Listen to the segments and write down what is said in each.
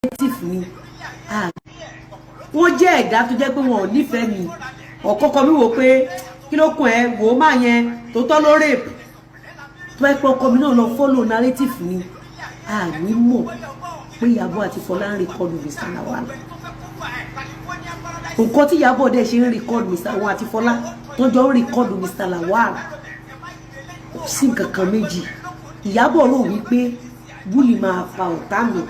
narrative ni wọ́n jẹ́ ẹ̀dá tó jẹ́ pé wọn ò nífẹ̀ẹ́ mi ọ̀kọ́kọ́ mi wò pé kí ló kún ẹ wò ó máa yẹn tó tọ́ ló rape tó ẹ pé ọkọ mi náà lọ follow narrative ni àní mọ̀ pé Iyabo àti Fola ń record Mr. Lawal nǹkan tí Iyabo dẹ̀ ṣe ń record Mr. wọn àti Fola tó jọ ń record Mr. Lawal sí nǹkan kan méjì Iyabo rò wípé búlì máa pa ọ̀tá mi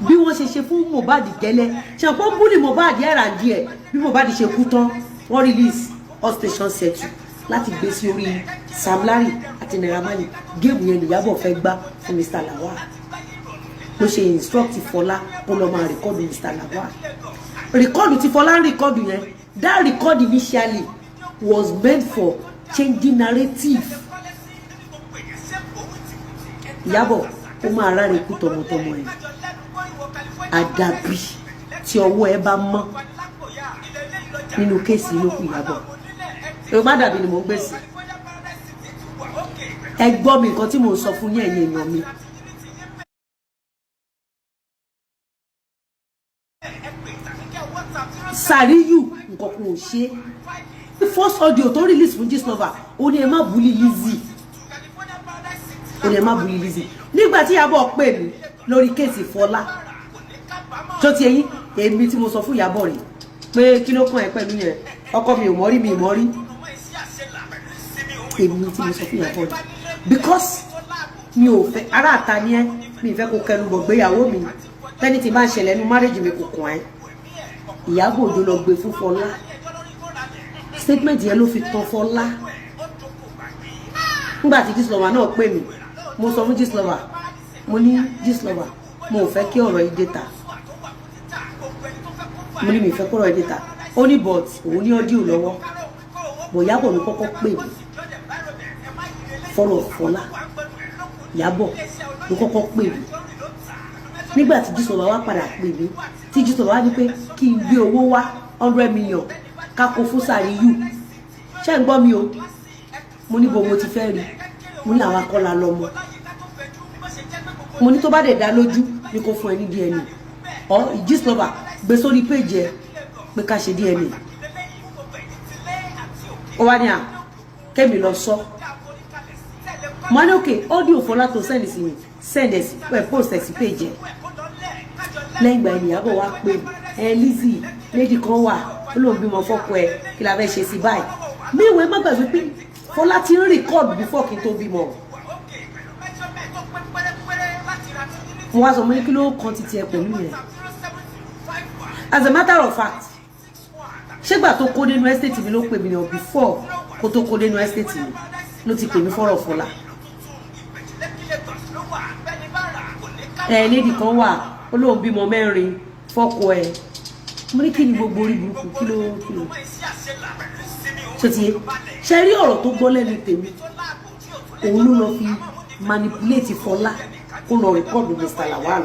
bí wọ́n ṣe fún Mohbad gẹ́lẹ́ ṣe pé búlì Mohbad ẹ̀rà díẹ̀ bí Mohbad ṣe kú tán wọ́n release all station settle láti gbé sí orí Sam Larry àti Naira Marley géèmù yẹn Iyabo fẹ́ gbá fún Mr. Lawal ló ṣe instruct Fola kó lọ máa record Mr. Lawal record tí Fola ń record yẹn that record initially was meant for changing narrative Iyabo ó máa ráre kú tọmọtọmọ ẹ àdàbí tí ọwọ́ ẹ bá mọ́ nínú kéèsì lókù Iyabo Yorùbá dàbí ni mo ń gbé sí ẹ gbọ́ mi nǹkan tí mo sọ fún yín ẹ̀yin èèyàn mi Sàríyù nǹkan kan ò ṣe first audio tó release fún Gistlover ó ní ẹ má bully Lizzy ó ní ẹ má bully Lizzy nígbà tí Iyabo pè mí lórí kéèsì Fola tó ti ẹ̀yin èmi tí mo sọ fún Iyabo rẹ̀ pé kí ló kàn ẹ́ pẹ̀lú yẹn ọkọ mi ò mọ̀ rí mi ò mọ̀ rí èmi tí mo sọ fún Iyabo rẹ̀ because mi ò fẹ́ ara àta ni ẹ́ mi fẹ́ kó kẹnu bọ̀ gbéyàwó mi tẹ́ni tí bá ń ṣẹlẹ̀ nínú marriage mi kò kàn ẹ́ Iyabo Ojo lọ gbé fún Fola statement yẹn ló fi tàn Fola nígbà tí Gistlover náà pè mí mo sọ fún Gistlover mo ní Gistlover mo ò fẹ́ kí ọ̀rọ̀ yìí dé ta mo ní mi fẹ́ kọ́rọ̀ yìí dé ta ó ní but òun ní audio lọ́wọ́ bọ̀ Iyabo ló kọ́kọ́ pè mí fọ́rọ̀ Fola Iyabo ló kọ́kọ́ pè mí nígbà tí Gistlover wá padà pè mí tí Gistlover wá ní pé kí n gbé owó wá 100 million kákó fún Sàríyù ṣé ń gbọ́ mi o mo ní bo mo ti fẹ́ rí mo ní àwọn akọ́là lọ́mọ mo ní tó bá dẹ̀ dá lójú ní kó fún ẹ ní DNA ọ Gistlover gbé sórí péjì ẹ pé ká ṣe DNA ó wá ní à kẹ́mi lọ sọ mo ní òkè audio Fola tó send sí mi send ẹ post ẹ sí péjì ẹ lẹ́yìn ìgbà Iyabo wá pé ẹ Lizzy lady kan wà ó lóun bímọ fọ́kọ ẹ kí la fẹ́ ṣe sí báyìí mi ìwé má gbàgbé pé Fola ti ń record before kí n tó bímọ mo wá sọ mo ní kí ló kan títí ẹ pẹ̀lú yẹn as a matter of fact ṣégbà tó kó dénú estate mi ló pè mí ní before kó tó kó dénú estate mi ló ti pè mí fọ́rọ̀ Fola lady kan wà ó lóun bímọ 4 fọ́kọ ẹ mo ní kí ni gbogbo orí burúkú kí ló ṣe ti yé ṣe rí ọ̀rọ̀ tó gbọ́ lẹ́nu tèmi òun ló lọ fi manipulate Fola kó lọ rẹ́kọ̀dù Mr. Lawal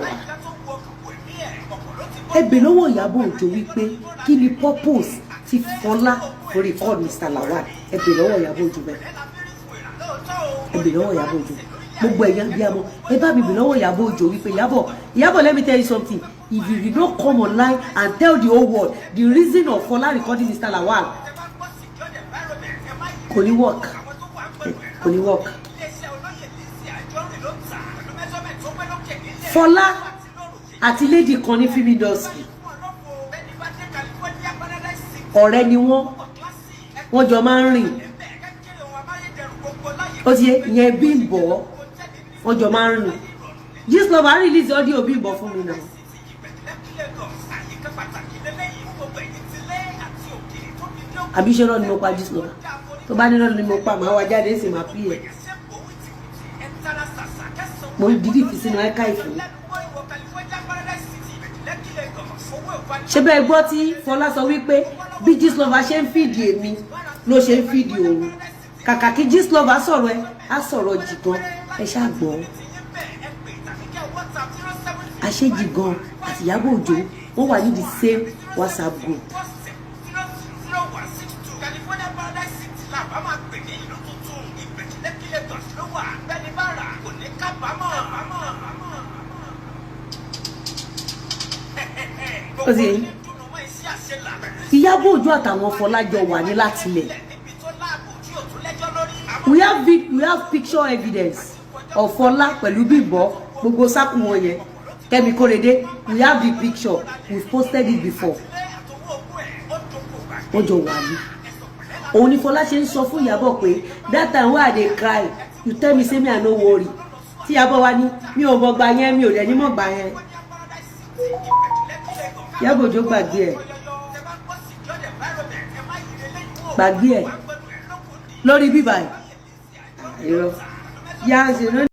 ẹbẹ̀ lọ́wọ́ Iyabo Ojo wípé kí ni purpose ti Fola for rẹ́kọ̀dù Mr. Lawal ẹbẹ̀ lọ́wọ́ Iyabo Ojo bẹ́ẹ̀ ẹbẹ̀ lọ́wọ́ Iyabo Ojo gbogbo ẹ̀yàn bí amọ̀ ẹ bá mi bẹ̀ lọ́wọ́ Iyabo Ojo wípé Iyabo let me tell you something if you did not come online and tell the whole world the reason of Fola recording Mr. Lawal kò ní work Fola àti lady kan ní film industry ọ̀rẹ́ ni wọ́n jọ máa ń rìn ó ti yẹ ìyẹn Bímbọ́ wọ́n jọ máa ń rìn Gistlover release audio Bímbọ́ fún mi náà àbí ṣe rán ni mo pa Gistlover tó bá ní rán ni mo pa màá wá jáde sí máa pí ẹ mo dìdí fi sínú ẹ̀ka ìfún ṣé bẹ́ẹ̀ gbọ́ tí Fola sọ wípé bí Gistlover ṣe ń fìdí èmi ló ṣe ń fìdí òun kàkà kí Gistlover sọ̀rọ̀ ẹ á sọ̀rọ̀ jìgan ẹ ṣàgbọ́ àṣejìgan àti Iyabo Ojo wọ́n wà ní the same WhatsApp group ó sì Iyabo Ojo àtàwọn Fola jọ wà ní látilẹ̀. We have picture evidence of Fola pẹ̀lú Bimbo gbogbo sákùn wọn yẹn Kẹ́mi Kórèdé. We have the picture, we've posted it before. Wọ́n jọ wà ní. Òun ni Fola ṣe ń sọ fún Iyabo pé that time wey I dey cry you tell me say me I no worry. Tí Iyabo wá ní mi ò mọ̀ gbà yẹn mi ò dẹ̀ ní mọ̀ gbà yẹn. Iyabo Ojo gbàgbé ẹ̀. Gbàgbé ẹ̀ lórí BiBi. Irọ́. Yá ṣe lónìí.